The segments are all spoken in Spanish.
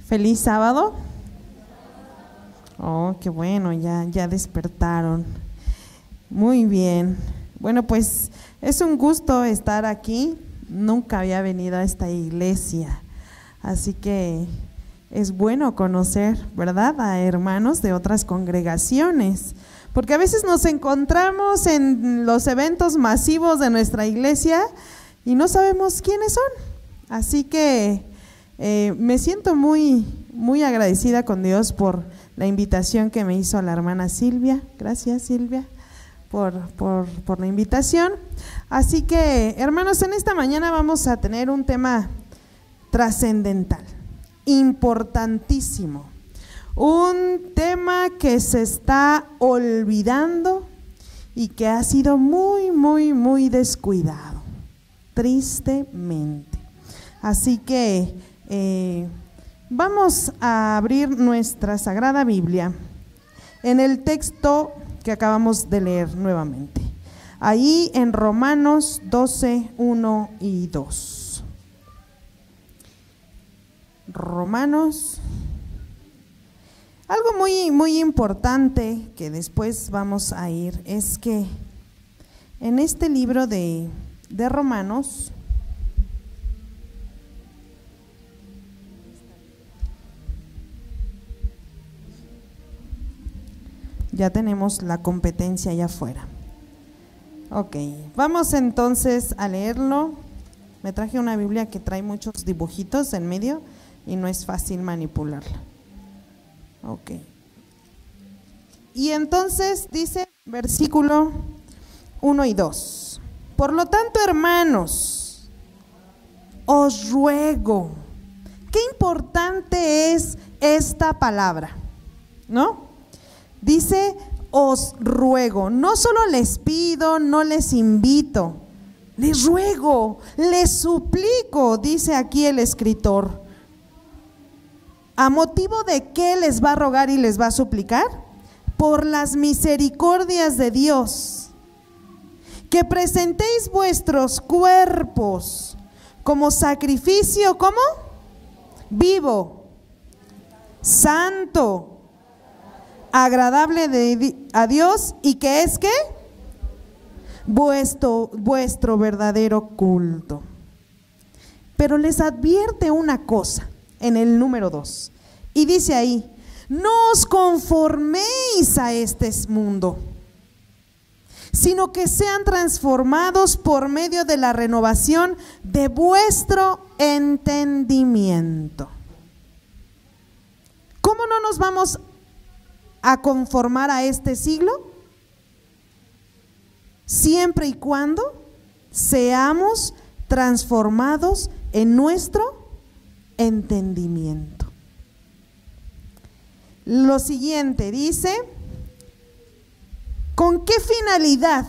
Feliz sábado. Oh, qué bueno, ya despertaron. Muy bien. Bueno, pues es un gusto estar aquí. Nunca había venido a esta iglesia, así que es bueno conocer, ¿verdad?, a hermanos de otras congregaciones, porque a veces nos encontramos en los eventos masivos de nuestra iglesia y no sabemos quiénes son. Así que me siento muy agradecida con Dios por la invitación que me hizo la hermana Silvia. Gracias, Silvia, por la invitación. Así que, hermanos, en esta mañana vamos a tener un tema trascendental, importantísimo, un tema que se está olvidando y que ha sido muy descuidado, tristemente. Así que vamos a abrir nuestra Sagrada Biblia en el texto que acabamos de leer nuevamente, ahí en Romanos 12, 1 y 2. Romanos. Algo muy importante que después vamos a ir es que en este libro de Romanos ya tenemos la competencia allá afuera. Ok, vamos entonces a leerlo. Me traje una Biblia que trae muchos dibujitos en medio y no es fácil manipularla. Ok. Y entonces dice versículo 1 y 2. Por lo tanto, hermanos, os ruego. Qué importante es esta palabra, ¿no? Dice, os ruego, no solo les pido, no les invito, les ruego, les suplico, dice aquí el escritor. ¿A motivo de qué les va a rogar y les va a suplicar? Por las misericordias de Dios, que presentéis vuestros cuerpos como sacrificio, ¿cómo? Vivo, santo, agradable a Dios, y que es ¿qué? Vuestro verdadero culto. Pero les advierte una cosa en el número 2, y dice ahí: no os conforméis a este mundo, sino que sean transformados por medio de la renovación de vuestro entendimiento. ¿Cómo no nos vamos a conformar a este siglo? Siempre y cuando seamos transformados en nuestro entendimiento. Lo siguiente dice, ¿con qué finalidad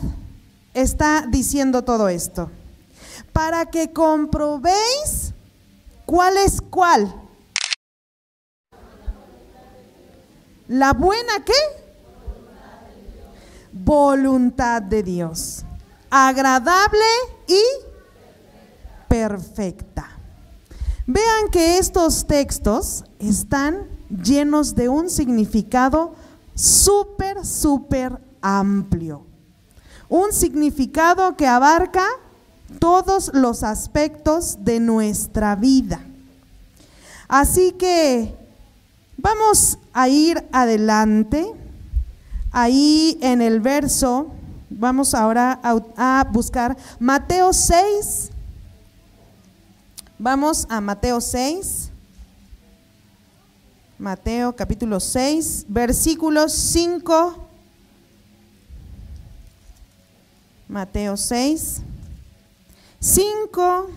está diciendo todo esto? Para que comprobéis cuál es cuál. ¿La buena qué? Voluntad de Dios, agradable y perfecta. Vean que estos textos están llenos de un significado súper amplio, un significado que abarca todos los aspectos de nuestra vida. Así que vamos a ir adelante. Ahí en el verso, vamos ahora a buscar Mateo 6. Vamos a Mateo 6. Mateo capítulo 6, versículos 5. Mateo 6, 5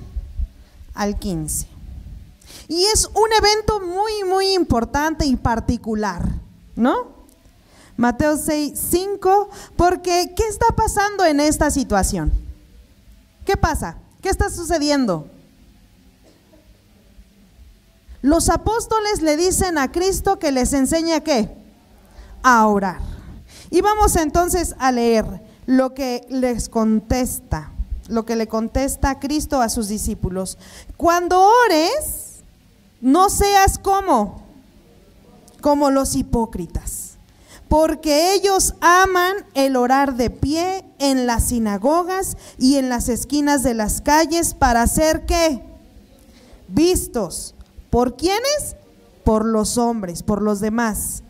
al 15. Y es un evento muy importante y particular, ¿no? Mateo 6, 5, porque ¿qué está pasando en esta situación? ¿Qué pasa? ¿Qué está sucediendo? Los apóstoles le dicen a Cristo que les enseña ¿qué? A orar. Y vamos entonces a leer lo que les contesta, lo que le contesta Cristo a sus discípulos. Cuando ores, No seas como los hipócritas, porque ellos aman el orar de pie en las sinagogas y en las esquinas de las calles para ser ¿qué? Vistos. ¿Por quiénes? Por los hombres, por los demás.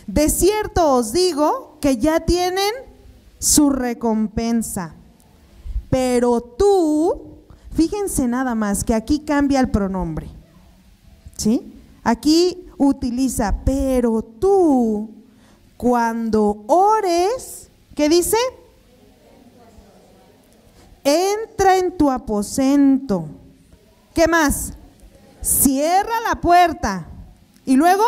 De cierto os digo que ya tienen su recompensa. Pero tú, fíjense nada más que aquí cambia el pronombre, ¿sí? Aquí utiliza, pero tú, cuando ores, ¿qué dice? Entra en tu aposento. ¿Qué más? Cierra la puerta. Y luego,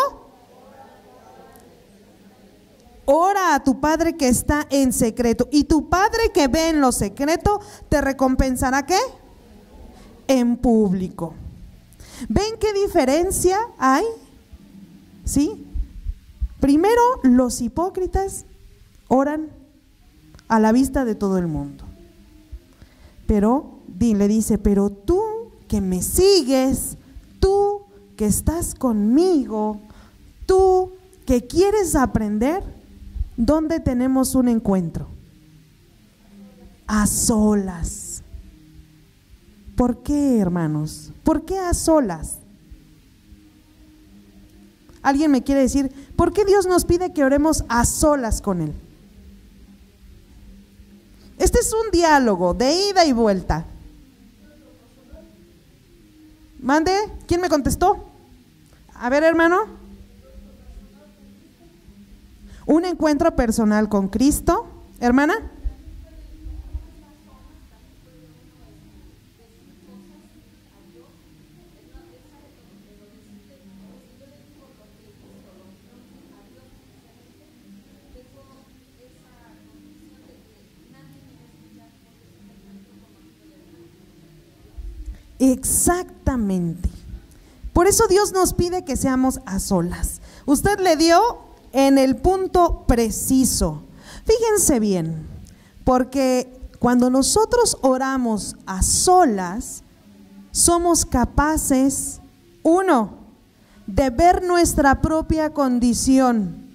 ora a tu Padre que está en secreto. Y tu Padre que ve en lo secreto, ¿te recompensará qué? En público. ¿Ven qué diferencia hay? ¿Sí? Primero, los hipócritas oran a la vista de todo el mundo. Pero le dice, pero tú que me sigues, tú que estás conmigo, tú que quieres aprender, ¿dónde tenemos un encuentro? A solas. ¿Por qué, hermanos? ¿Por qué a solas? ¿Alguien me quiere decir por qué Dios nos pide que oremos a solas con Él? Este es un diálogo de ida y vuelta. Mande, ¿quién me contestó? A ver, hermano. Un encuentro personal con Cristo. Hermana. Exactamente. Por eso Dios nos pide que seamos a solas. Usted le dio en el punto preciso. Fíjense bien, porque cuando nosotros oramos a solas, somos capaces, uno, de ver nuestra propia condición,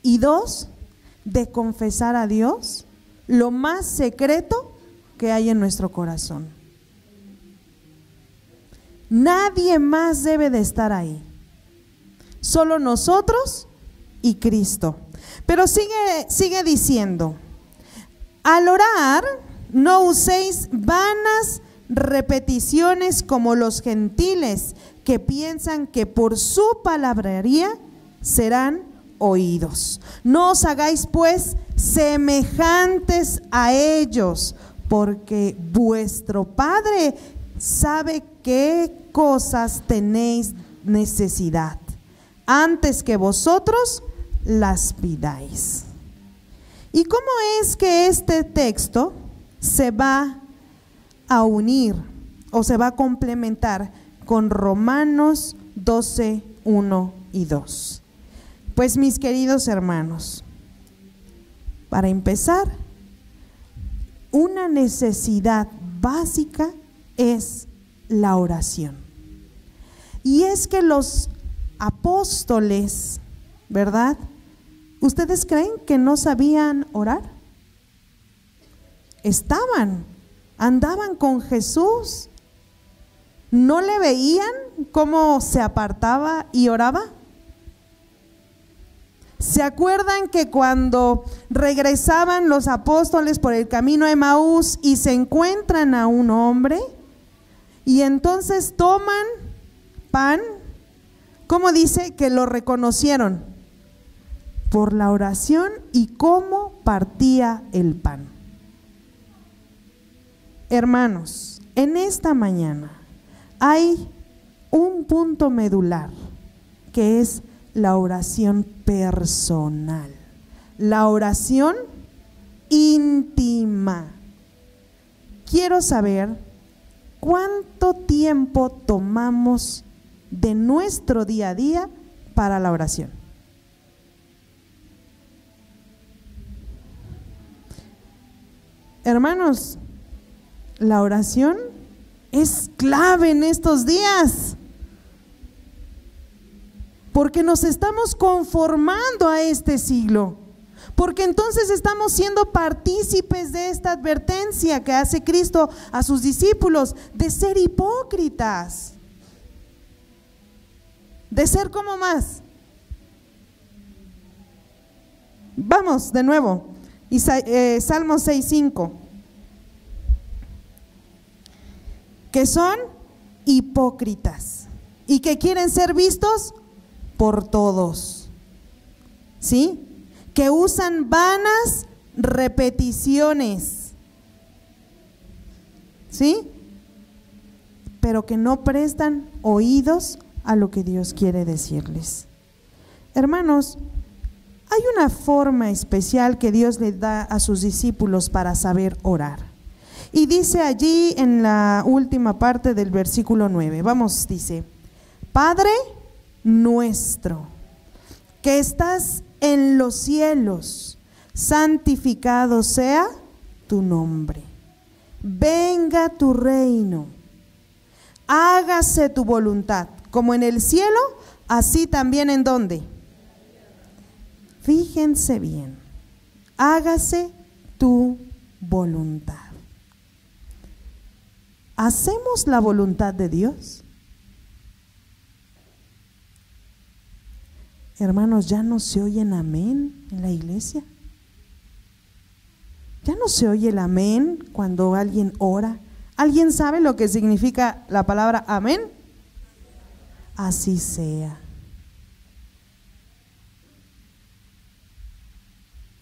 y dos, de confesar a Dios lo más secreto que hay en nuestro corazón. Nadie más debe de estar ahí, solo nosotros y Cristo. Pero sigue diciendo, al orar no uséis vanas repeticiones como los gentiles que piensan que por su palabrería serán oídos. No os hagáis pues semejantes a ellos, porque vuestro Padre sabe qué cosas tenéis necesidad antes que vosotros las pidáis. ¿Y cómo es que este texto se va a unir o se va a complementar con Romanos 12, 1 y 2? Pues mis queridos hermanos, para empezar, una necesidad básica es la oración. Y es que los apóstoles, ¿verdad? ¿Ustedes creen que no sabían orar? Andaban con Jesús. ¿No le veían cómo se apartaba y oraba? ¿Se acuerdan que cuando regresaban los apóstoles por el camino a Emaús y se encuentran a un hombre y entonces toman pan? ¿Cómo dice que lo reconocieron? Por la oración y cómo partía el pan. Hermanos, en esta mañana hay un punto medular que es la oración personal, la oración íntima. Quiero saber cuánto tiempo tomamos de nuestro día a día para la oración. Hermanos, la oración es clave en estos días. porque nos estamos conformando a este siglo, porque entonces estamos siendo partícipes de esta advertencia que hace Cristo a sus discípulos de ser hipócritas, de ser como más. Vamos de nuevo, Salmo 6:5, que son hipócritas y que quieren ser vistos por todos, ¿sí? Que usan vanas repeticiones, ¿sí? Pero que no prestan oídos a lo que Dios quiere decirles. Hermanos, hay una forma especial que Dios le da a sus discípulos para saber orar. Y dice allí en la última parte del versículo 9, vamos, dice: Padre nuestro, que estás en los cielos, santificado sea tu nombre. Venga tu reino. Hágase tu voluntad, como en el cielo, así también en ¿dónde? Fíjense bien, hágase tu voluntad. ¿Hacemos la voluntad de Dios? Hermanos, ¿ya no se oyen amén en la iglesia? ¿Ya no se oye el amén cuando alguien ora? ¿Alguien sabe lo que significa la palabra amén? Así sea.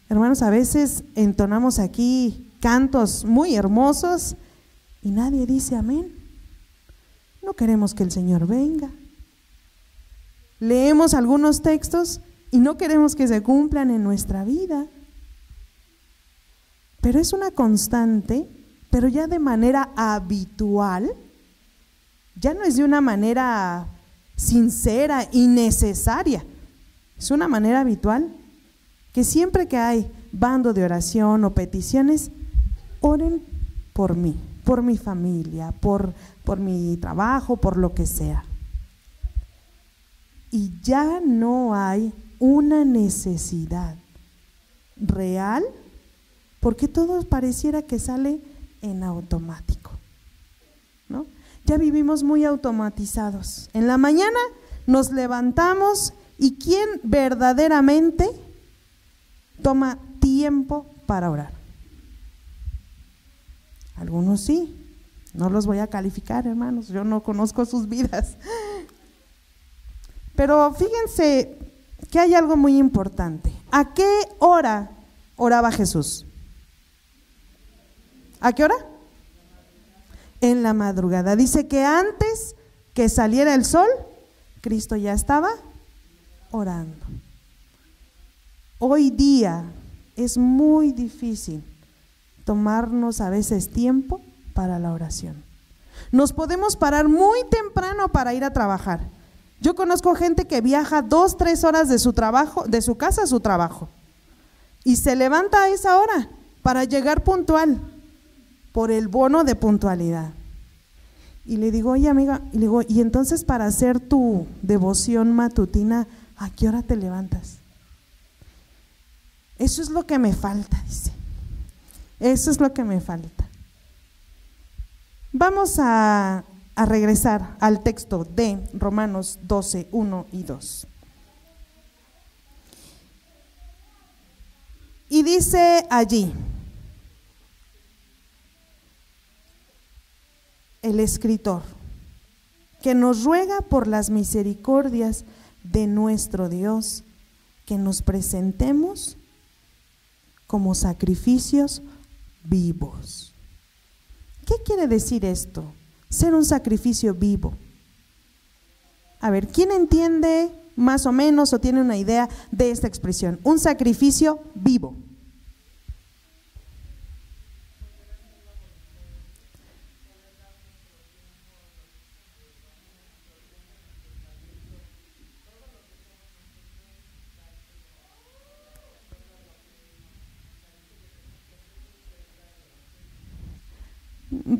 Hermanos, a veces entonamos aquí cantos muy hermosos y nadie dice amén. No queremos que el Señor venga. Leemos algunos textos y no queremos que se cumplan en nuestra vida. Pero es una constante, pero ya de manera habitual, ya no es de una manera sincera y necesaria, es una manera habitual que siempre que hay bando de oración o peticiones, oren por mí, por mi familia, por mi trabajo, por lo que sea. Y ya no hay una necesidad real, porque todo pareciera que sale en automático, ¿no? Ya vivimos muy automatizados. En la mañana nos levantamos y ¿quién verdaderamente toma tiempo para orar? Algunos sí, no los voy a calificar, hermanos, yo no conozco sus vidas. Pero fíjense que hay algo muy importante. ¿A qué hora oraba Jesús? ¿A qué hora? En la madrugada. Dice que antes que saliera el sol, Cristo ya estaba orando. Hoy día es muy difícil tomarnos a veces tiempo para la oración. Nos podemos parar muy temprano para ir a trabajar. Yo conozco gente que viaja 2-3 horas de su trabajo, de su casa a su trabajo, y se levanta a esa hora para llegar puntual por el bono de puntualidad. Y le digo, oye amiga, y le digo, y entonces para hacer tu devoción matutina, ¿a qué hora te levantas? Eso es lo que me falta, dice. Eso es lo que me falta. Vamos a regresar al texto de Romanos 12, 1 y 2. Y dice allí el escritor que nos ruega por las misericordias de nuestro Dios que nos presentemos como sacrificios vivos. ¿Qué quiere decir esto? Ser un sacrificio vivo. A ver, ¿quién entiende más o menos o tiene una idea de esta expresión? Un sacrificio vivo.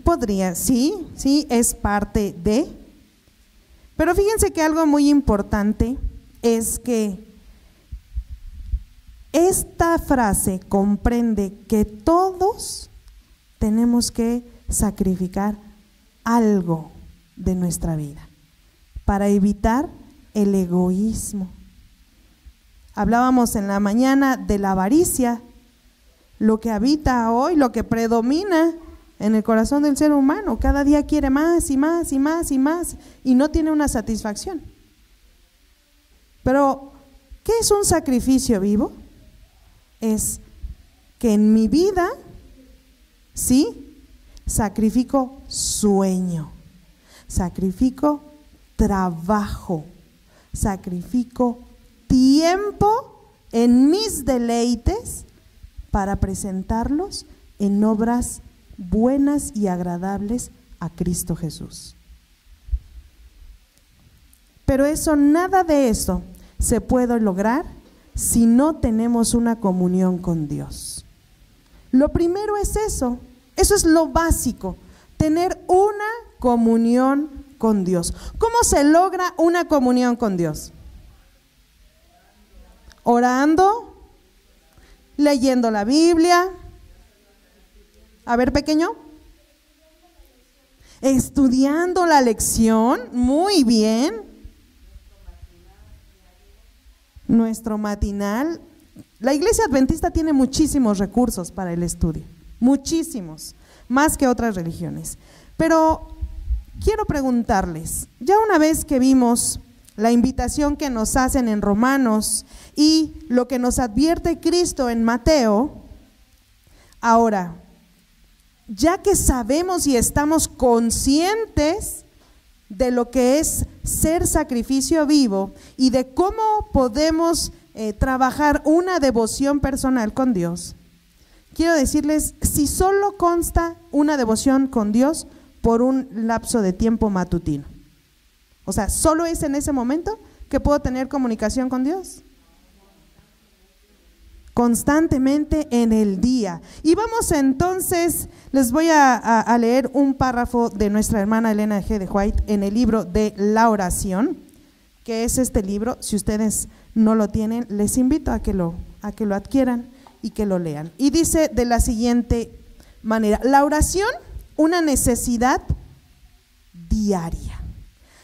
Podría, sí, es parte de. Pero fíjense que algo muy importante es que esta frase comprende que todos tenemos que sacrificar algo de nuestra vida para evitar el egoísmo. Hablábamos en la mañana de la avaricia, lo que habita hoy, lo que predomina en el corazón del ser humano. Cada día quiere más y más y más y más y no tiene una satisfacción. Pero, ¿qué es un sacrificio vivo? Es que en mi vida, sí, sacrifico sueño, sacrifico trabajo, sacrifico tiempo en mis deleites para presentarlos en obras buenas y agradables a Cristo Jesús. Pero eso, nada de eso se puede lograr si no tenemos una comunión con Dios. Lo primero es eso es lo básico, tener una comunión con Dios. ¿Cómo se logra una comunión con Dios? Orando, leyendo la Biblia. A ver, pequeño. Estudiando la lección, muy bien. Nuestro matinal. La Iglesia Adventista tiene muchísimos recursos para el estudio, muchísimos, más que otras religiones. Pero quiero preguntarles, ya una vez que vimos la invitación que nos hacen en Romanos y lo que nos advierte Cristo en Mateo, ahora, ya que sabemos y estamos conscientes de lo que es ser sacrificio vivo y de cómo podemos trabajar una devoción personal con Dios, quiero decirles, si solo consta una devoción con Dios por un lapso de tiempo matutino, o sea, solo es en ese momento que puedo tener comunicación con Dios, constantemente en el día. Y vamos entonces, les voy a leer un párrafo de nuestra hermana Elena G. de White en el libro de La Oración, que es este libro. Si ustedes no lo tienen, les invito a que lo adquieran y que lo lean. Y dice de la siguiente manera: la oración, una necesidad diaria.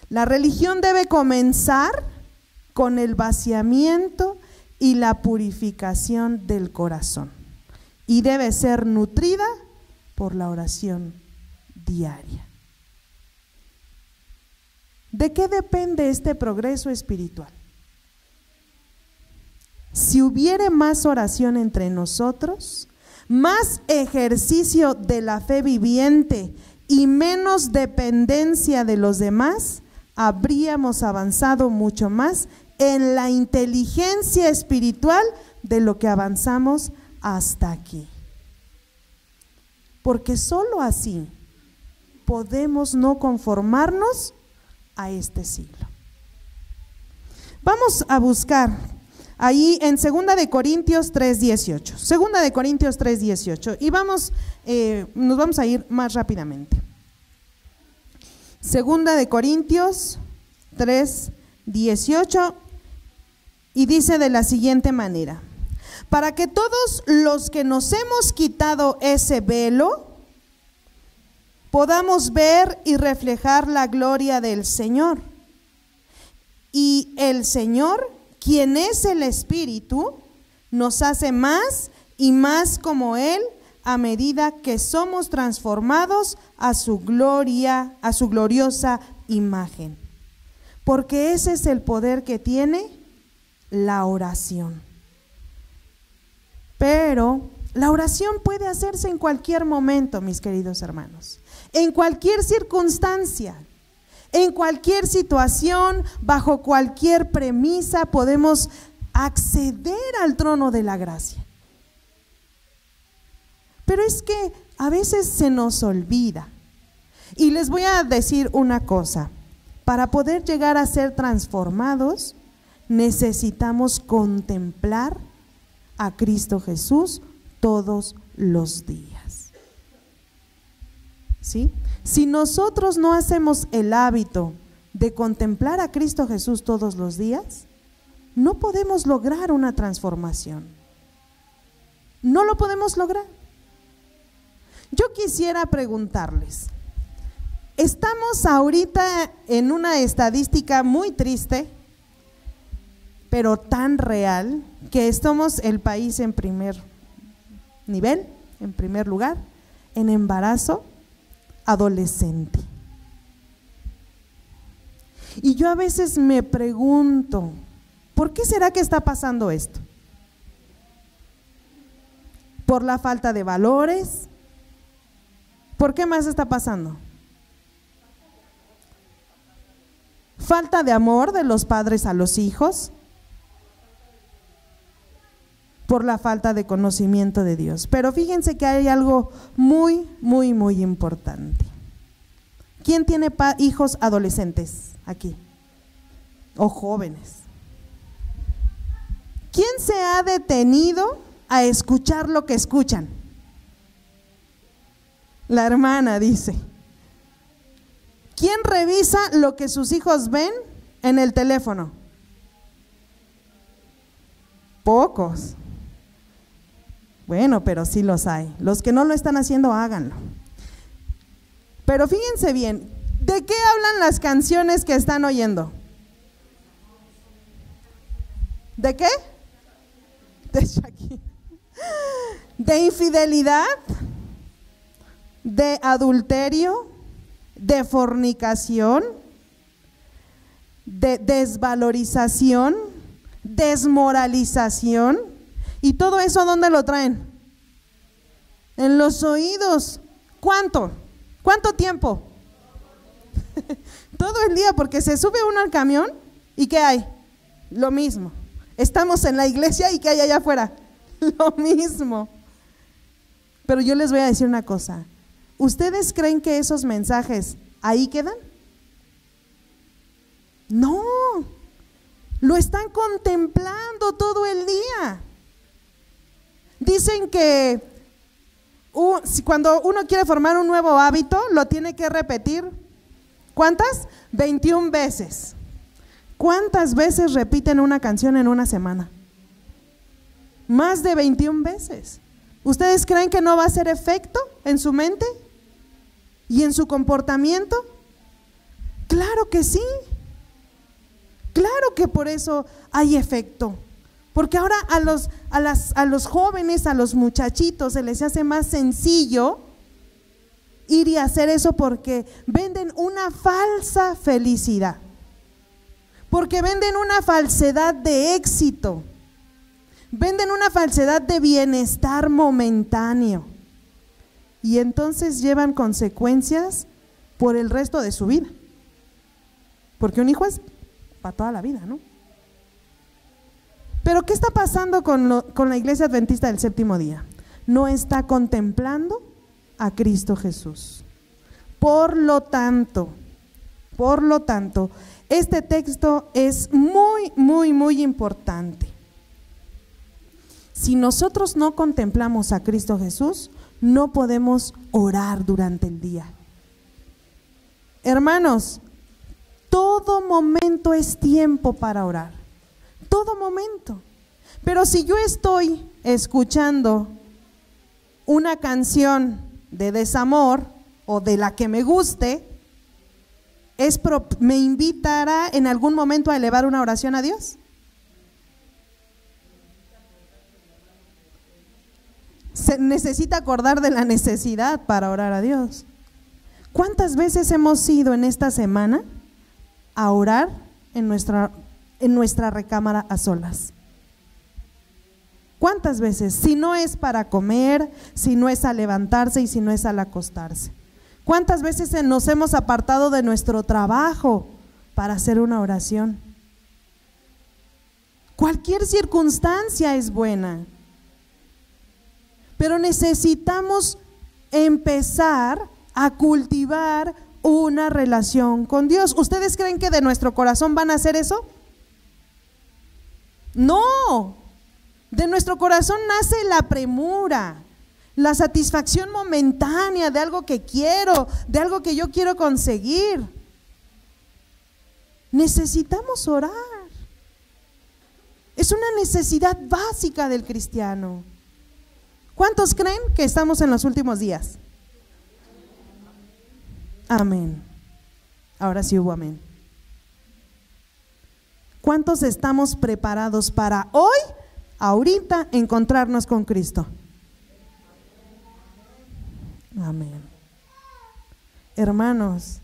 La religión debe comenzar con el vaciamiento y la purificación del corazón, y debe ser nutrida por la oración diaria. ¿De qué depende este progreso espiritual? Si hubiere más oración entre nosotros, más ejercicio de la fe viviente y menos dependencia de los demás, habríamos avanzado mucho más en la inteligencia espiritual de lo que avanzamos hasta aquí. Porque solo así podemos no conformarnos a este siglo. Vamos a buscar ahí en 2 de Corintios 3:18. 2 de Corintios 3:18. Y nos vamos a ir más rápidamente. 2 de Corintios 3:18. Y dice de la siguiente manera: para que todos los que nos hemos quitado ese velo podamos ver y reflejar la gloria del Señor. Y el Señor, quien es el Espíritu, nos hace más y más como Él a medida que somos transformados a su gloria, a su gloriosa imagen. Porque ese es el poder que tiene la oración. Pero la oración puede hacerse en cualquier momento, mis queridos hermanos, en cualquier circunstancia, en cualquier situación, bajo cualquier premisa podemos acceder al trono de la gracia. Pero es que a veces se nos olvida. Y les voy a decir una cosa: para poder llegar a ser transformados, necesitamos contemplar a Cristo Jesús todos los días. ¿Sí? Si nosotros no hacemos el hábito de contemplar a Cristo Jesús todos los días, no podemos lograr una transformación. No lo podemos lograr. Yo quisiera preguntarles, estamos ahorita en una estadística muy triste, pero tan real, que somos el país en primer nivel, en primer lugar, en embarazo adolescente. Y yo a veces me pregunto, ¿por qué será que está pasando esto? ¿Por la falta de valores? ¿Por qué más está pasando? ¿Falta de amor de los padres a los hijos? Por la falta de conocimiento de Dios. Pero fíjense que hay algo muy, muy, muy importante. ¿Quién tiene hijos adolescentes aquí? O jóvenes. ¿Quién se ha detenido a escuchar lo que escuchan? La hermana dice. ¿Quién revisa lo que sus hijos ven en el teléfono? Pocos. Bueno, pero sí los hay. Los que no lo están haciendo, háganlo. Pero fíjense bien, ¿de qué hablan las canciones que están oyendo? ¿De qué? De Shakira. ¿De infidelidad? ¿De adulterio? ¿De fornicación? ¿De desvalorización? ¿Desmoralización? ¿Y todo eso dónde lo traen? En los oídos. ¿Cuánto? ¿Cuánto tiempo? Todo el día, porque se sube uno al camión y ¿qué hay? Lo mismo. Estamos en la iglesia y ¿qué hay allá afuera? Lo mismo. Pero yo les voy a decir una cosa. ¿Ustedes creen que esos mensajes ahí quedan? No. Lo están contemplando todo el día. Dicen que cuando uno quiere formar un nuevo hábito, lo tiene que repetir. ¿Cuántas? 21 veces. ¿Cuántas veces repiten una canción en una semana? Más de 21 veces. ¿Ustedes creen que no va a hacer efecto en su mente y en su comportamiento? Claro que sí. Claro que por eso hay efecto. Porque ahora a los jóvenes, a los muchachitos se les hace más sencillo ir y hacer eso porque venden una falsa felicidad, porque venden una falsedad de éxito, venden una falsedad de bienestar momentáneo y entonces llevan consecuencias por el resto de su vida, porque un hijo es para toda la vida, ¿no? Pero ¿qué está pasando con la Iglesia Adventista del Séptimo Día? No está contemplando a Cristo Jesús. Por lo tanto, este texto es muy, muy, muy importante. Si nosotros no contemplamos a Cristo Jesús, no podemos orar durante el día. Hermanos, todo momento es tiempo para orar. Todo momento. Pero si yo estoy escuchando una canción de desamor o de la que me guste, ¿me invitará en algún momento a elevar una oración a Dios? Se necesita acordar de la necesidad para orar a Dios. ¿Cuántas veces hemos ido en esta semana a orar en nuestra recámara a solas? ¿Cuántas veces? Si no es para comer, si no es a levantarse y si no es al acostarse. ¿Cuántas veces nos hemos apartado de nuestro trabajo para hacer una oración? Cualquier circunstancia es buena, pero necesitamos empezar a cultivar una relación con Dios. ¿Ustedes creen que de nuestro corazón van a hacer eso? No, de nuestro corazón nace la premura, la satisfacción momentánea de algo que quiero, de algo que yo quiero conseguir. Necesitamos orar. Es una necesidad básica del cristiano. ¿Cuántos creen que estamos en los últimos días? Amén. Ahora sí hubo amén. ¿Cuántos estamos preparados para hoy, ahorita, encontrarnos con Cristo? Amén. Hermanos,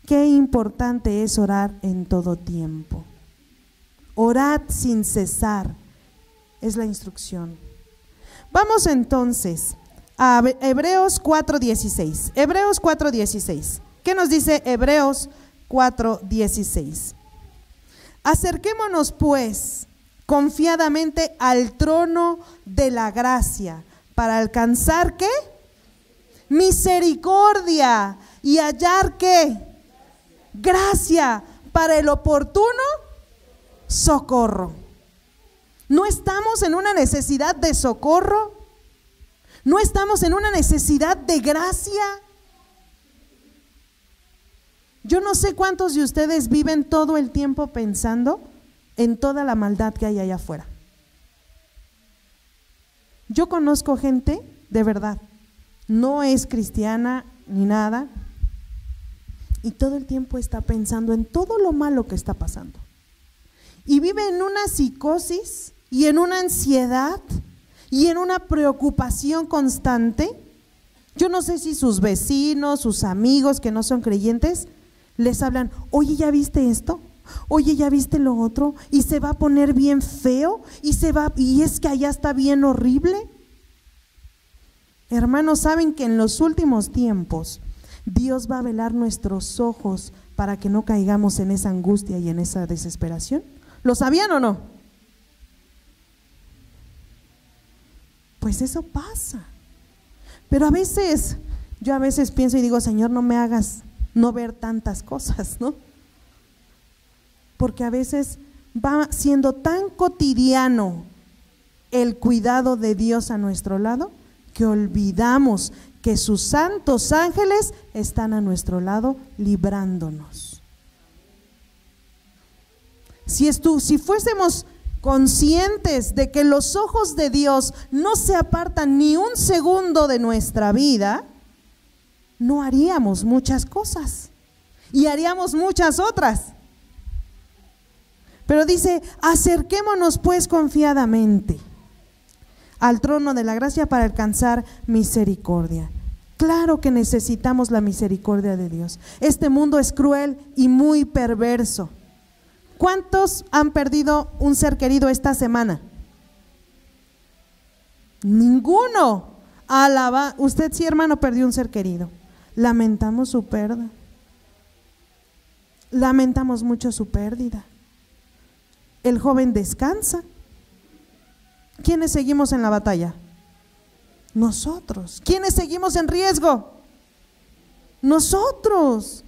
qué importante es orar en todo tiempo. Orad sin cesar, es la instrucción. Vamos entonces a Hebreos 4:16. Hebreos 4:16. ¿Qué nos dice Hebreos 4:16? Acerquémonos pues confiadamente al trono de la gracia para alcanzar ¿qué? Misericordia y hallar ¿qué? Gracia para el oportuno socorro. ¿No estamos en una necesidad de socorro? ¿No estamos en una necesidad de gracia? Yo no sé cuántos de ustedes viven todo el tiempo pensando en toda la maldad que hay allá afuera. Yo conozco gente, de verdad, no es cristiana ni nada, y todo el tiempo está pensando en todo lo malo que está pasando. Y vive en una psicosis y en una ansiedad y en una preocupación constante. Yo no sé si sus vecinos, sus amigos que no son creyentes, les hablan, oye, ¿ya viste esto? Oye, ¿ya viste lo otro? Y se va a poner bien feo y es que allá está bien horrible. Hermanos, ¿saben que en los últimos tiempos Dios va a velar nuestros ojos para que no caigamos en esa angustia y en esa desesperación? ¿Lo sabían o no? Pues eso pasa. Pero yo a veces pienso y digo, Señor, no me hagas no ver tantas cosas, ¿no? Porque a veces va siendo tan cotidiano el cuidado de Dios a nuestro lado que olvidamos que sus santos ángeles están a nuestro lado librándonos. Si fuésemos conscientes de que los ojos de Dios no se apartan ni un segundo de nuestra vida, no haríamos muchas cosas y haríamos muchas otras. Pero dice, acerquémonos pues confiadamente al trono de la gracia para alcanzar misericordia. Claro que necesitamos la misericordia de Dios. Este mundo es cruel y muy perverso. ¿Cuántos han perdido un ser querido esta semana? Ninguno. Usted sí, hermano, perdió un ser querido. Lamentamos su pérdida. Lamentamos mucho su pérdida. El joven descansa. ¿Quiénes seguimos en la batalla? Nosotros. ¿Quiénes seguimos en riesgo? Nosotros.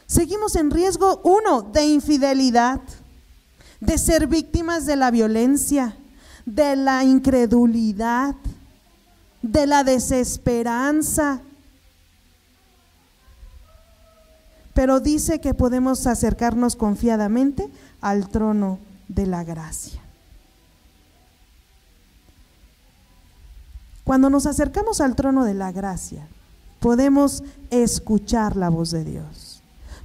Seguimos en riesgo, uno, de infidelidad, de ser víctimas de la violencia, de la incredulidad, de la desesperanza. Pero dice que podemos acercarnos confiadamente al trono de la gracia. Cuando nos acercamos al trono de la gracia, podemos escuchar la voz de Dios.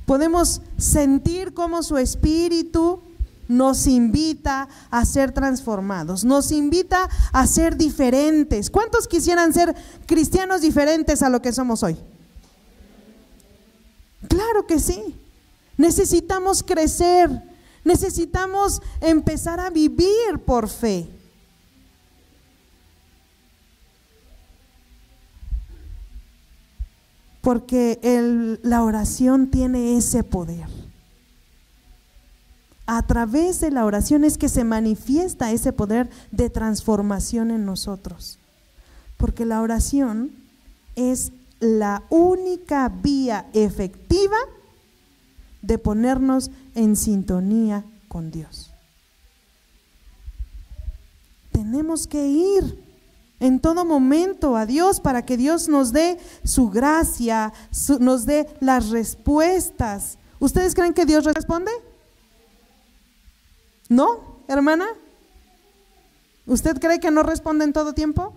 Podemos sentir cómo su Espíritu nos invita a ser transformados, nos invita a ser diferentes. ¿Cuántos quisieran ser cristianos diferentes a lo que somos hoy? Claro que sí. Necesitamos crecer, necesitamos empezar a vivir por fe. Porque la oración tiene ese poder. A través de la oración es que se manifiesta ese poder de transformación en nosotros. Porque la oración es la única vía efectiva de ponernos en sintonía con Dios. Tenemos que ir en todo momento a Dios para que Dios nos dé su gracia, nos dé las respuestas. ¿Ustedes creen que Dios responde? ¿No, hermana? ¿Usted cree que no responde en todo tiempo?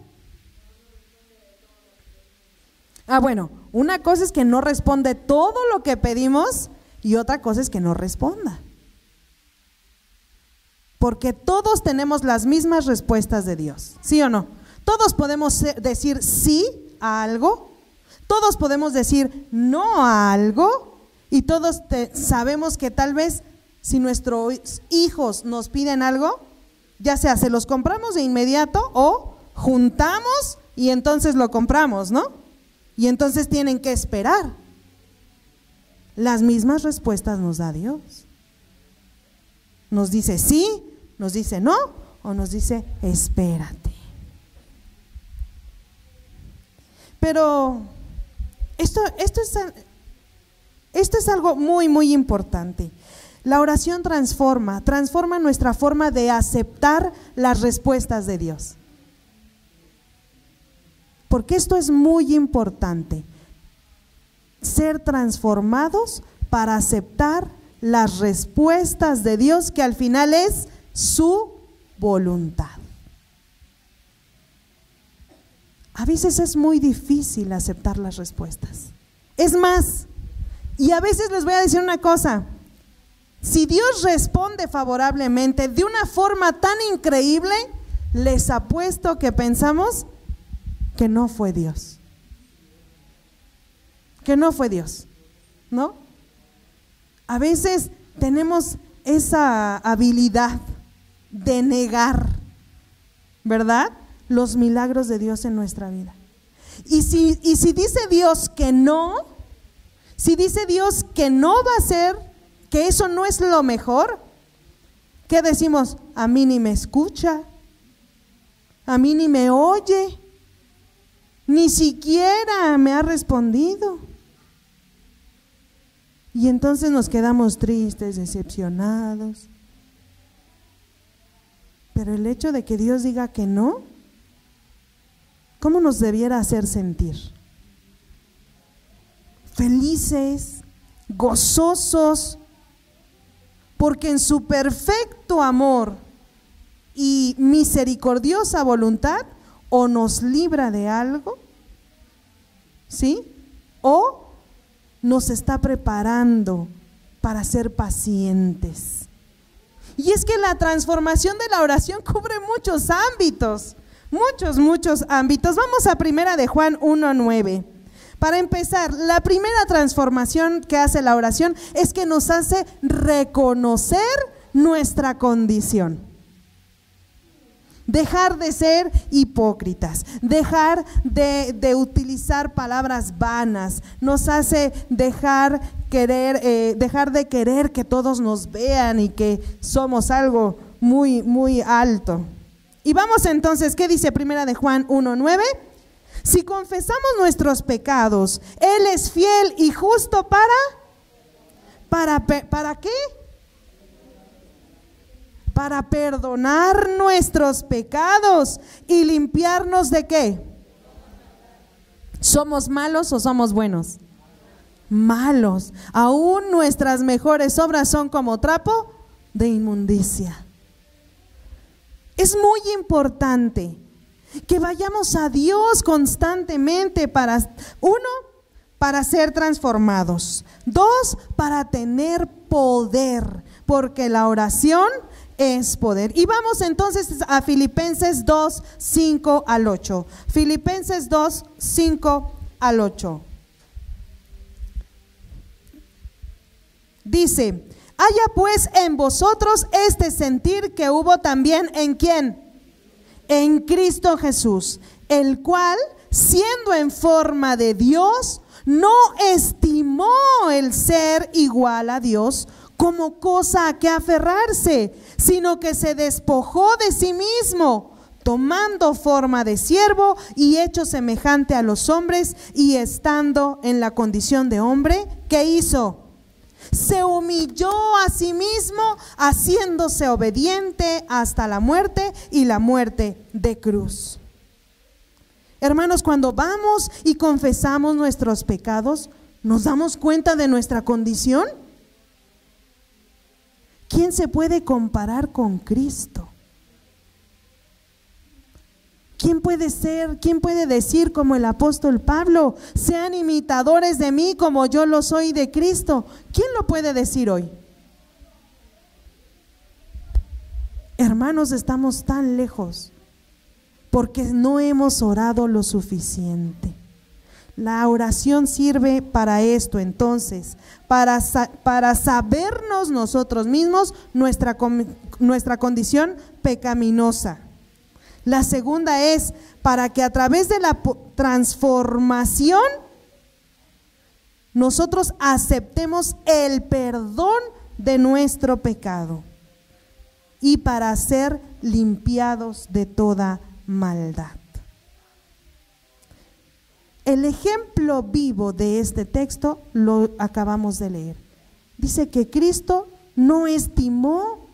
Bueno, una cosa es que no responde todo lo que pedimos y otra cosa es que no responda. Porque todos tenemos las mismas respuestas de Dios, ¿sí o no? Todos podemos decir sí a algo, todos podemos decir no a algo y todos sabemos que tal vez si nuestros hijos nos piden algo, ya sea se los compramos de inmediato o juntamos y entonces lo compramos, ¿no? Y entonces tienen que esperar. Las mismas respuestas nos da Dios. Nos dice sí, nos dice no o nos dice espérate. Pero esto es algo muy, muy importante. La oración transforma nuestra forma de aceptar las respuestas de Dios. Porque esto es muy importante, ser transformados para aceptar las respuestas de Dios, que al final es su voluntad. A veces es muy difícil aceptar las respuestas. Es más, y a veces les voy a decir una cosa, si Dios responde favorablemente de una forma tan increíble, les apuesto que pensamos que no fue Dios. Que no fue Dios, ¿no? A veces tenemos esa habilidad de negar, ¿verdad?, los milagros de Dios en nuestra vida. Y si dice Dios que no, si dice Dios que no va a ser, que eso no es lo mejor, ¿qué decimos? A mí ni me escucha, a mí ni me oye, ni siquiera me ha respondido. Y entonces nos quedamos tristes, decepcionados. Pero el hecho de que Dios diga que no, ¿cómo nos debiera hacer sentir? Felices, gozosos, porque en su perfecto amor y misericordiosa voluntad o nos libra de algo, ¿sí?, o nos está preparando para ser pacientes. Y es que la transformación de la oración cubre muchos ámbitos, muchos ámbitos. Vamos a 1 de Juan 1:9. Para empezar, la primera transformación que hace la oración es que nos hace reconocer nuestra condición. Dejar de ser hipócritas, dejar de utilizar palabras vanas, nos hace dejar de querer que todos nos vean y que somos algo muy, muy alto. Y vamos entonces, ¿qué dice 1 de Juan 1:9? Si confesamos nuestros pecados, Él es fiel y justo ¿para qué? Para perdonar nuestros pecados y limpiarnos ¿de qué? ¿Somos malos o somos buenos? Malos. Aún nuestras mejores obras son como trapo de inmundicia. Es muy importante que vayamos a Dios constantemente para, 1, para ser transformados, 2, para tener poder, porque la oración es poder. Y vamos entonces a Filipenses 2, 5 al 8. Filipenses 2, 5 al 8. Dice: haya pues en vosotros este sentir que hubo también ¿en quién? En Cristo Jesús, el cual, siendo en forma de Dios, no estimó el ser igual a Dios como cosa a que aferrarse, sino que se despojó de sí mismo, tomando forma de siervo y hecho semejante a los hombres, y estando en la condición de hombre, ¿qué hizo? Se humilló a sí mismo, haciéndose obediente hasta la muerte, y la muerte de cruz. Hermanos, cuando vamos y confesamos nuestros pecados, ¿nos damos cuenta de nuestra condición? ¿quién se puede comparar con Cristo? ¿Quién puede ser, quién puede decir como el apóstol Pablo, sean imitadores de mí como yo lo soy de Cristo? ¿Quién lo puede decir hoy? Hermanos, estamos tan lejos porque no hemos orado lo suficiente. La oración sirve para esto, entonces, para sabernos nosotros mismos nuestra condición pecaminosa. La segunda es para que a través de la transformación nosotros aceptemos el perdón de nuestro pecado y para ser limpiados de toda maldad. El ejemplo vivo de este texto lo acabamos de leer. Dice que Cristo no estimó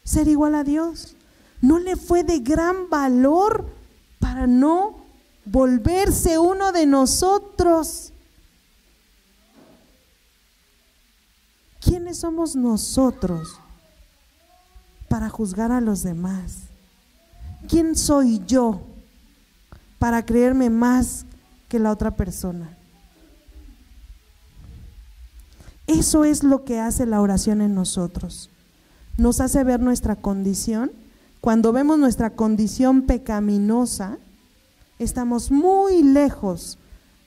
ser igual a Dios. No le fue de gran valor para no volverse uno de nosotros. ¿Quiénes somos nosotros para juzgar a los demás? ¿Quién soy yo para creerme más que la otra persona? Eso es lo que hace la oración en nosotros. Nos hace ver nuestra condición. Cuando vemos nuestra condición pecaminosa, estamos muy lejos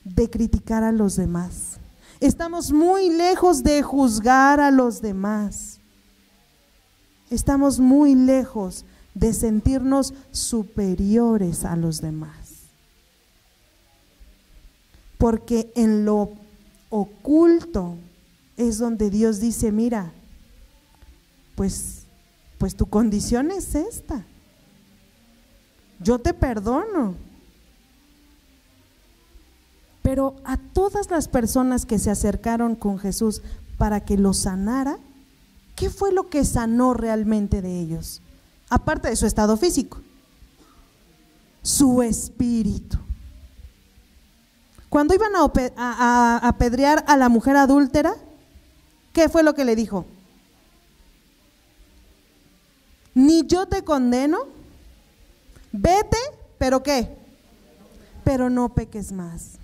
de criticar a los demás. Estamos muy lejos de juzgar a los demás. Estamos muy lejos de sentirnos superiores a los demás. Porque en lo oculto es donde Dios dice, mira, pues tu condición es esta. Yo te perdono. Pero a todas las personas que se acercaron con Jesús para que los sanara, ¿qué fue lo que sanó realmente de ellos? Aparte de su estado físico, su espíritu. Cuando iban a apedrear a la mujer adúltera, ¿qué fue lo que le dijo? Ni yo te condeno, vete, pero ¿qué? Pero no peques más.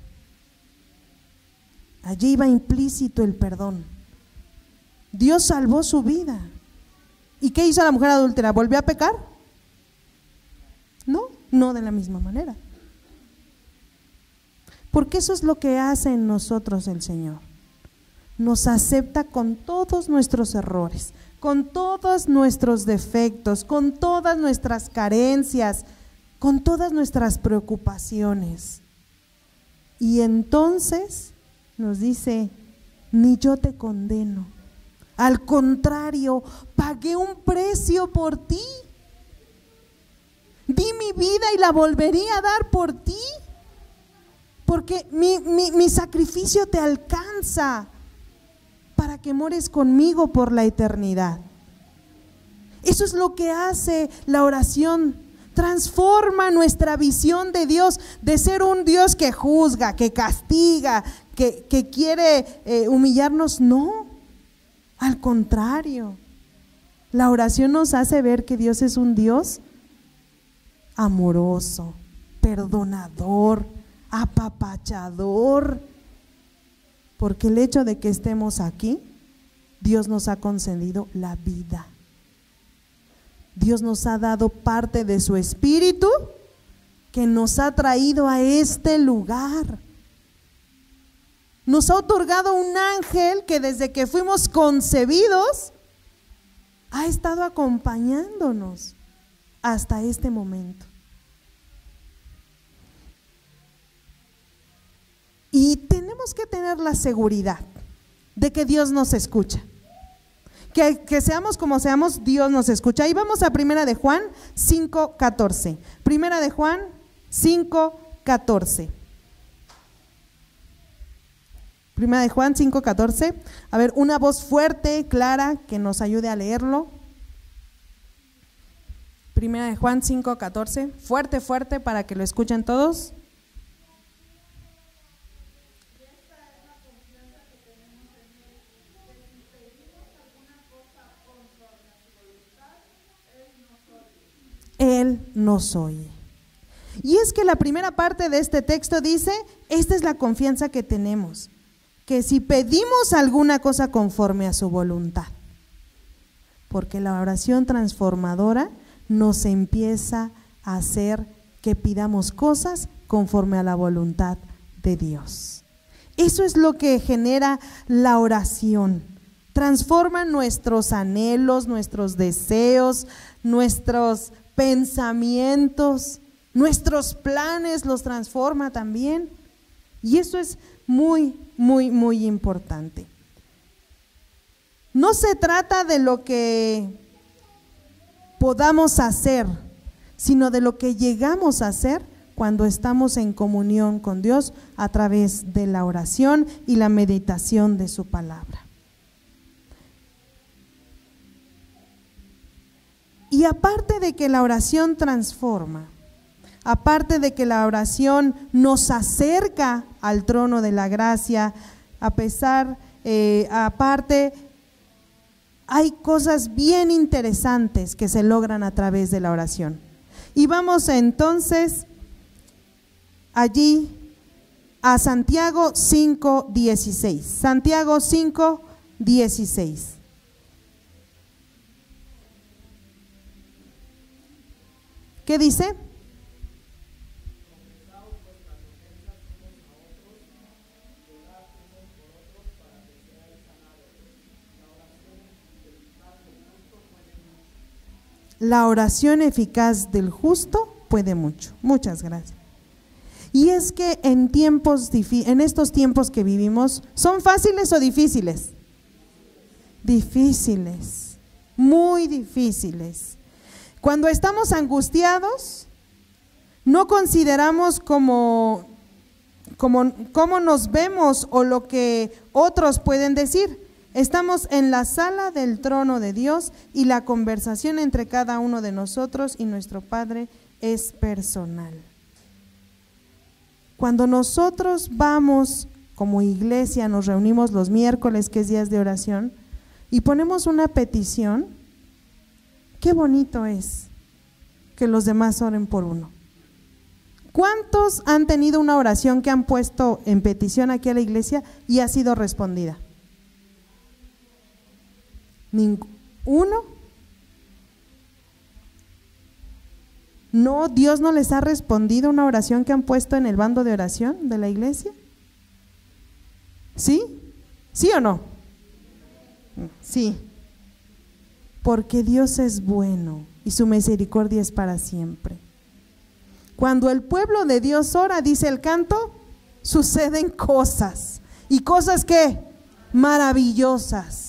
Allí iba implícito el perdón. Dios salvó su vida. ¿Y qué hizo la mujer adúltera? ¿Volvió a pecar? No, no de la misma manera. Porque eso es lo que hace en nosotros el Señor. Nos acepta con todos nuestros errores, con todos nuestros defectos, con todas nuestras carencias, con todas nuestras preocupaciones. Y entonces nos dice, ni yo te condeno. Al contrario, pagué un precio por ti. Di mi vida y la volvería a dar por ti. Porque mi sacrificio te alcanza para que mores conmigo por la eternidad. Eso es lo que hace la oración. Transforma nuestra visión de Dios, de ser un Dios que juzga, que castiga, que quiere humillarnos. No, al contrario. La oración nos hace ver que Dios es un Dios amoroso, perdonador, apapachador. Porque el hecho de que estemos aquí, Dios nos ha concedido la vida. Dios nos ha dado parte de su espíritu que nos ha traído a este lugar. Nos ha otorgado un ángel que desde que fuimos concebidos ha estado acompañándonos hasta este momento. Y tenemos que tener la seguridad de que Dios nos escucha. Que seamos como seamos, Dios nos escucha. Y vamos a Primera de Juan 5:14. Primera de Juan 5:14. Primera de Juan 5:14. A ver, una voz fuerte, clara, que nos ayude a leerlo. Primera de Juan 5:14. Fuerte, fuerte, para que lo escuchen todos. Él nos oye. Y es que la primera parte de este texto dice, esta es la confianza que tenemos, que si pedimos alguna cosa conforme a su voluntad, porque la oración transformadora nos empieza a hacer que pidamos cosas conforme a la voluntad de Dios. Eso es lo que genera la oración. Transforma nuestros anhelos, nuestros deseos, nuestros pensamientos, nuestros planes los transforma también. Y eso es muy, muy, muy importante. No se trata de lo que podamos hacer, sino de lo que llegamos a hacer cuando estamos en comunión con Dios a través de la oración y la meditación de su palabra. Y aparte de que la oración transforma, aparte de que la oración nos acerca al trono de la gracia, aparte hay cosas bien interesantes que se logran a través de la oración. Y vamos entonces allí a Santiago 5:16. Santiago 5:16. ¿Qué dice? La oración eficaz del justo puede mucho. Muchas gracias. Y es que en estos tiempos que vivimos, ¿son fáciles o difíciles? Difíciles, muy difíciles. Cuando estamos angustiados, no consideramos cómo nos vemos o lo que otros pueden decir. Estamos en la sala del trono de Dios y la conversación entre cada uno de nosotros y nuestro Padre es personal. Cuando nosotros vamos como iglesia, nos reunimos los miércoles, que es días de oración, y ponemos una petición, qué bonito es que los demás oren por uno. ¿Cuántos han tenido una oración que han puesto en petición aquí a la iglesia y ha sido respondida? ¿Ninguno? ¿No? ¿Dios no les ha respondido una oración que han puesto en el bando de oración de la iglesia? ¿Sí? ¿Sí o no? Sí. Porque Dios es bueno y su misericordia es para siempre. Cuando el pueblo de Dios ora, dice el canto, suceden cosas. ¿Y cosas qué? Maravillosas.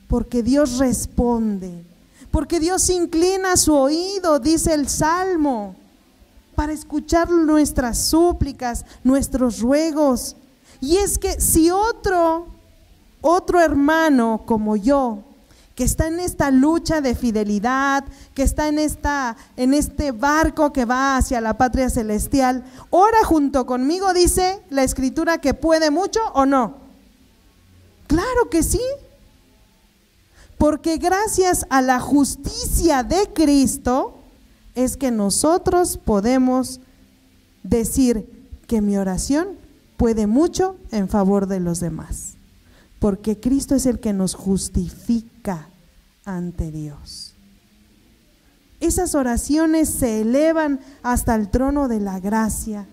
Porque Dios responde, porque Dios inclina su oído, dice el Salmo, para escuchar nuestras súplicas, nuestros ruegos. Y es que si otro hermano como yo, que está en esta lucha de fidelidad, que está en este barco que va hacia la patria celestial, ora junto conmigo, dice la Escritura que puede mucho, ¿o no? Claro que sí. Porque gracias a la justicia de Cristo es que nosotros podemos decir que mi oración puede mucho en favor de los demás. Porque Cristo es el que nos justifica ante Dios. Esas oraciones se elevan hasta el trono de la gracia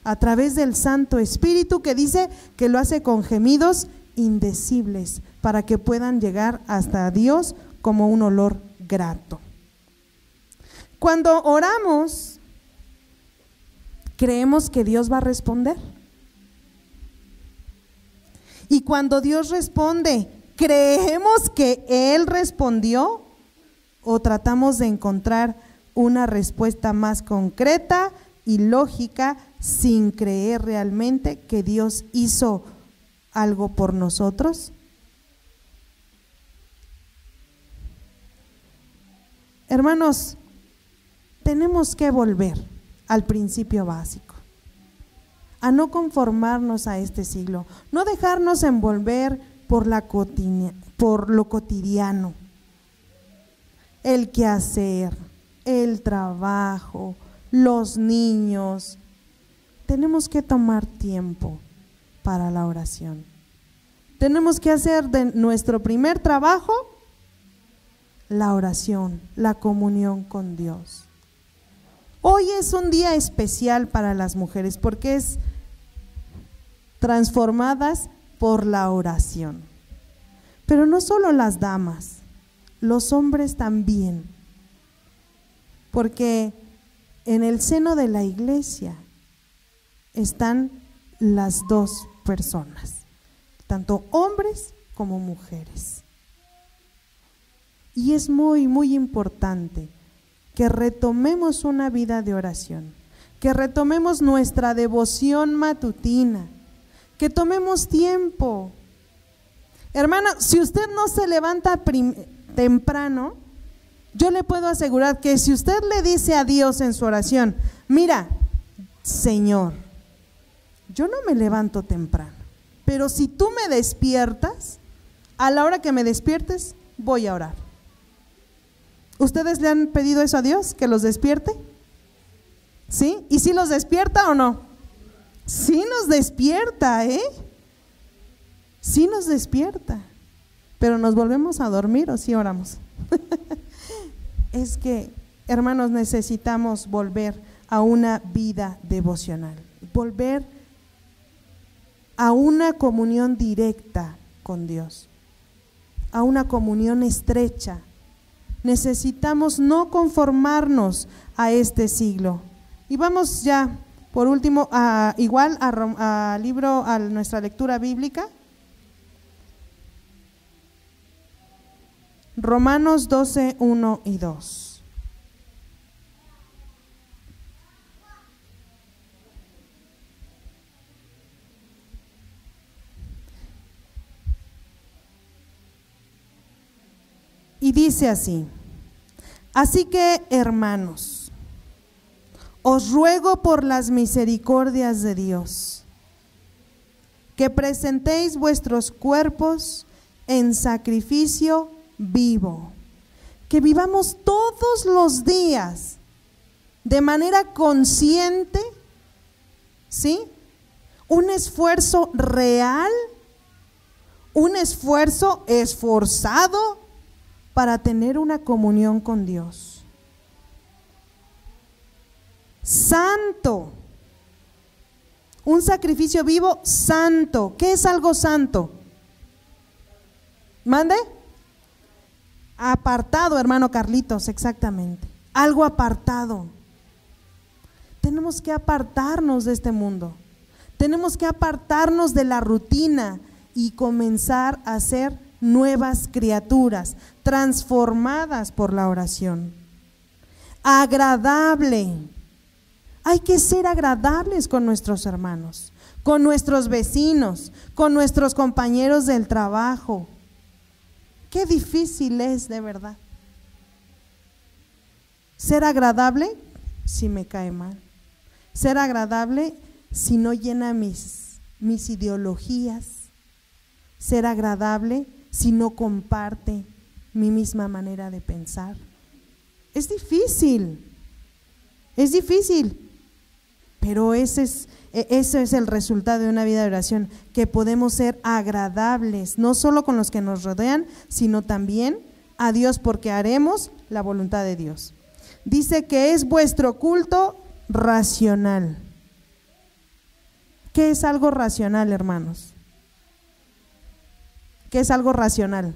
a través del Santo Espíritu, que dice que lo hace con gemidos indecibles para que puedan llegar hasta Dios como un olor grato. Cuando oramos, creemos que Dios va a responder. Y cuando Dios responde, ¿creemos que Él respondió? ¿O tratamos de encontrar una respuesta más concreta y lógica sin creer realmente que Dios hizo algo por nosotros? Hermanos, tenemos que volver al principio básico, a no conformarnos a este siglo, no dejarnos envolver por lo cotidiano, el quehacer, el trabajo, los niños. Tenemos que tomar tiempo para la oración. Tenemos que hacer de nuestro primer trabajo la oración, la comunión con Dios. Hoy es un día especial para las mujeres porque es transformadas por la oración. Pero no solo las damas, los hombres también, porque en el seno de la iglesia están las dos personas, tanto hombres como mujeres. Y es muy, muy importante que retomemos una vida de oración, que retomemos nuestra devoción matutina, que tomemos tiempo. Hermana, si usted no se levanta temprano, yo le puedo asegurar que si usted le dice a Dios en su oración, mira, Señor, yo no me levanto temprano, pero si tú me despiertas, a la hora que me despiertes, voy a orar. ¿Ustedes le han pedido eso a Dios, que los despierte? ¿Sí? ¿Y si los despierta o no? Sí nos despierta, sí nos despierta, pero nos volvemos a dormir o sí oramos. Es que, hermanos, necesitamos volver a una vida devocional, volver a una comunión directa con Dios, a una comunión estrecha. Necesitamos no conformarnos a este siglo. Y vamos ya, por último, a nuestra lectura bíblica. Romanos 12, 1 y 2. Y dice así: así que, hermanos, os ruego por las misericordias de Dios, que presentéis vuestros cuerpos en sacrificio vivo, que vivamos todos los días de manera consciente, ¿sí? Un esfuerzo real, un esfuerzo esforzado para tener una comunión con Dios. Santo, un sacrificio vivo santo. ¿Qué es algo santo? ¿Mande? Apartado, hermano Carlitos, exactamente. Algo apartado. Tenemos que apartarnos de este mundo. Tenemos que apartarnos de la rutina y comenzar a ser nuevas criaturas, transformadas por la oración. Agradable. Hay que ser agradables con nuestros hermanos, con nuestros vecinos, con nuestros compañeros del trabajo. Qué difícil es, de verdad. Ser agradable si me cae mal. Ser agradable si no llena mis ideologías. Ser agradable si no comparte mi misma manera de pensar. Es difícil, pero ese es el resultado de una vida de oración, que podemos ser agradables, no solo con los que nos rodean, sino también a Dios, porque haremos la voluntad de Dios. Dice que es vuestro culto racional. ¿Qué es algo racional, hermanos? ¿Qué es algo racional?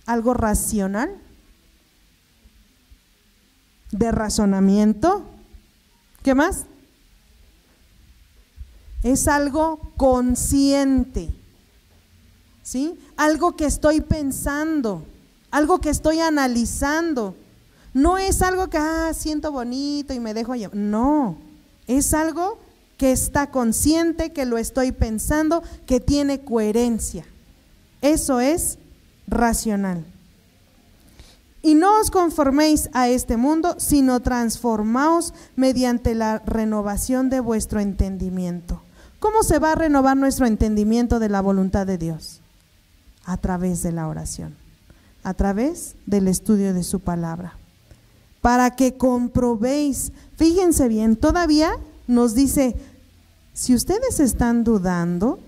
¿Algo racional? ¿De razonamiento? ¿Qué más? Es algo consciente, ¿sí? Algo que estoy pensando, algo que estoy analizando. No es algo que siento bonito y me dejo llevar. No, es algo que está consciente, que lo estoy pensando, que tiene coherencia. Eso es racional. Y no os conforméis a este mundo, sino transformaos mediante la renovación de vuestro entendimiento. ¿Cómo se va a renovar nuestro entendimiento de la voluntad de Dios? A través de la oración, a través del estudio de su palabra, para que comprobéis. Fíjense bien, todavía nos dice, si ustedes están dudando,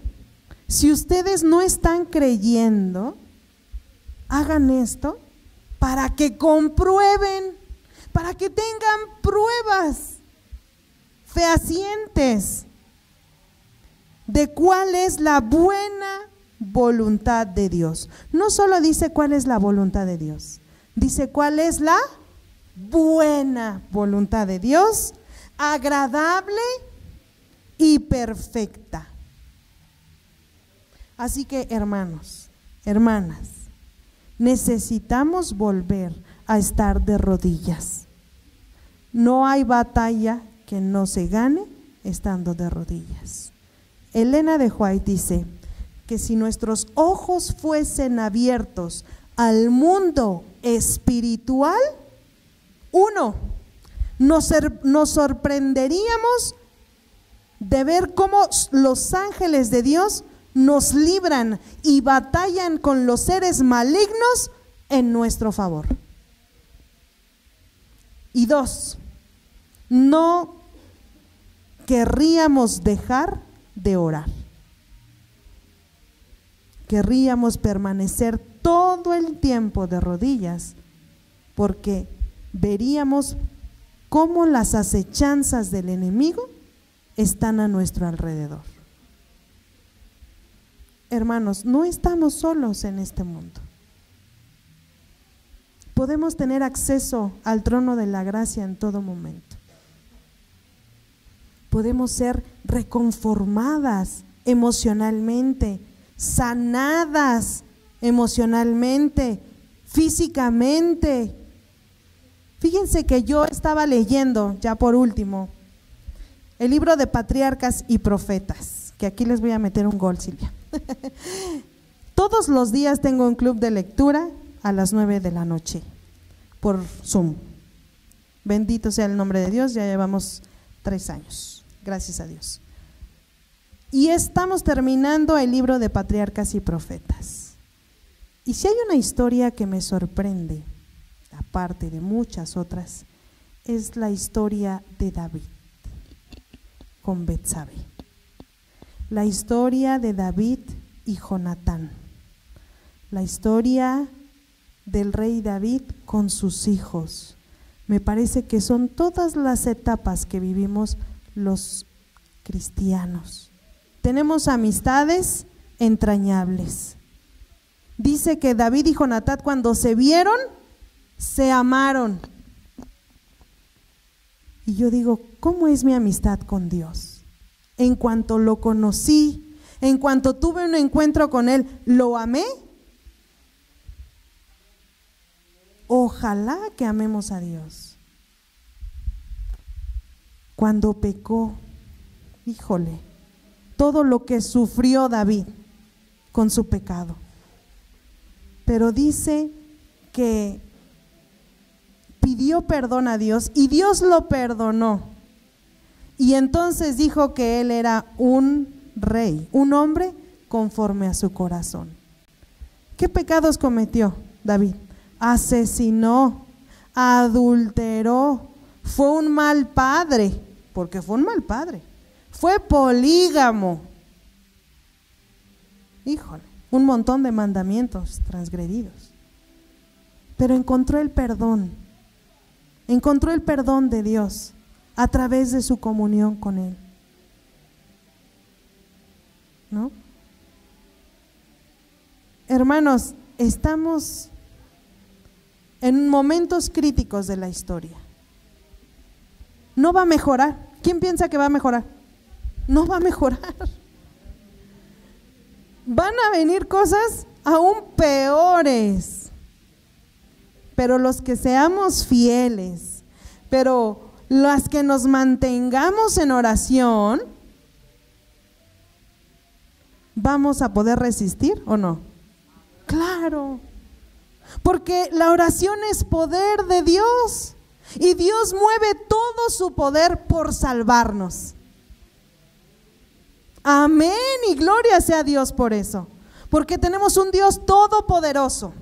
si ustedes no están creyendo, hagan esto para que comprueben, para que tengan pruebas fehacientes de cuál es la buena voluntad de Dios. No solo dice cuál es la voluntad de Dios, dice cuál es la buena voluntad de Dios, agradable y perfecta. Así que, hermanos, hermanas, necesitamos volver a estar de rodillas. No hay batalla que no se gane estando de rodillas. Elena de White dice que si nuestros ojos fuesen abiertos al mundo espiritual, nos sorprenderíamos de ver cómo los ángeles de Dios nos libran y batallan con los seres malignos en nuestro favor. Y 2, no querríamos dejar de orar. Querríamos permanecer todo el tiempo de rodillas, porque veríamos cómo las acechanzas del enemigo están a nuestro alrededor. Hermanos, no estamos solos en este mundo. Podemos tener acceso al trono de la gracia en todo momento. Podemos ser reconformadas emocionalmente, sanadas emocionalmente, físicamente. Fíjense que yo estaba leyendo, ya por último, el libro de Patriarcas y Profetas, que aquí les voy a meter un gol, Silvia. Todos los días tengo un club de lectura a las 9 de la noche por Zoom. Bendito sea el nombre de Dios, ya llevamos 3 años, gracias a Dios. Y estamos terminando el libro de Patriarcas y Profetas. Y si hay una historia que me sorprende, aparte de muchas otras, es la historia de David con Betsabé. La historia de David y Jonatán. La historia del rey David con sus hijos. Me parece que son todas las etapas que vivimos los cristianos. Tenemos amistades entrañables. Dice que David y Jonatán, cuando se vieron, se amaron. Y yo digo, ¿cómo es mi amistad con Dios? En cuanto lo conocí, en cuanto tuve un encuentro con Él, ¿lo amé? Ojalá que amemos a Dios. Cuando pecó, híjole, todo lo que sufrió David con su pecado. Pero dice que pidió perdón a Dios y Dios lo perdonó. Y entonces dijo que él era un rey, un hombre conforme a su corazón. ¿Qué pecados cometió David? Asesinó, adulteró, fue un mal padre, porque fue un mal padre, fue polígamo. Híjole, un montón de mandamientos transgredidos. Pero encontró el perdón de Dios a través de su comunión con Él, ¿no? Hermanos, estamos en momentos críticos de la historia. No va a mejorar. ¿Quién piensa que va a mejorar? No va a mejorar. Van a venir cosas aún peores. Pero los que seamos fieles, pero las que nos mantengamos en oración, ¿vamos a poder resistir o no? Claro, porque la oración es poder de Dios y Dios mueve todo su poder por salvarnos. Amén y gloria sea a Dios por eso, porque tenemos un Dios todopoderoso,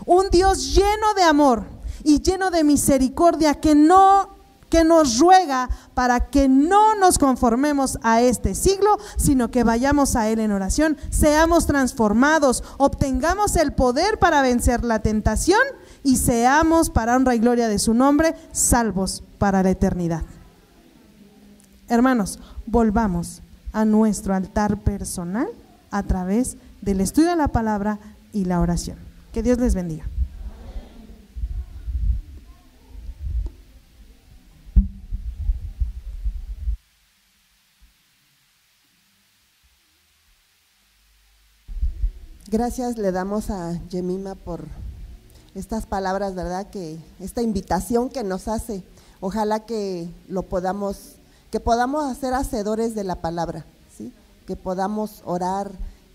Un Dios lleno de amor y lleno de misericordia que nos ruega para que no nos conformemos a este siglo, sino que vayamos a Él en oración, seamos transformados, obtengamos el poder para vencer la tentación y seamos, para honra y gloria de su nombre, salvos para la eternidad. Hermanos, volvamos a nuestro altar personal a través del estudio de la palabra y la oración. Que Dios les bendiga. Gracias le damos a Yemima por estas palabras, ¿verdad? Que esta invitación que nos hace, ojalá que podamos hacer hacedores de la palabra, ¿sí? Que podamos orar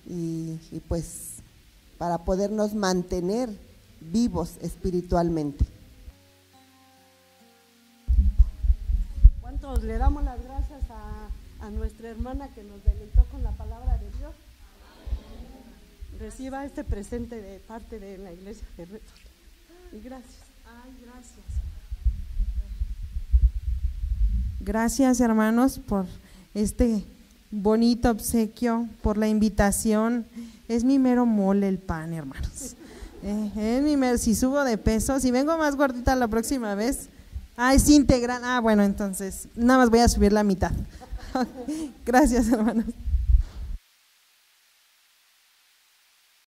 y pues para podernos mantener vivos espiritualmente. ¿Cuántos le damos las gracias a nuestra hermana que nos deleitó con la palabra de Dios? Reciba este presente de parte de la iglesia de Retos. Y gracias. Ay, gracias. Gracias, hermanos, por este bonito obsequio, por la invitación. Es mi mero mole el pan, hermanos. Es mi mero, si subo de peso, si vengo más gordita la próxima vez, es integral. Bueno, entonces nada más voy a subir la mitad. Gracias, hermanos.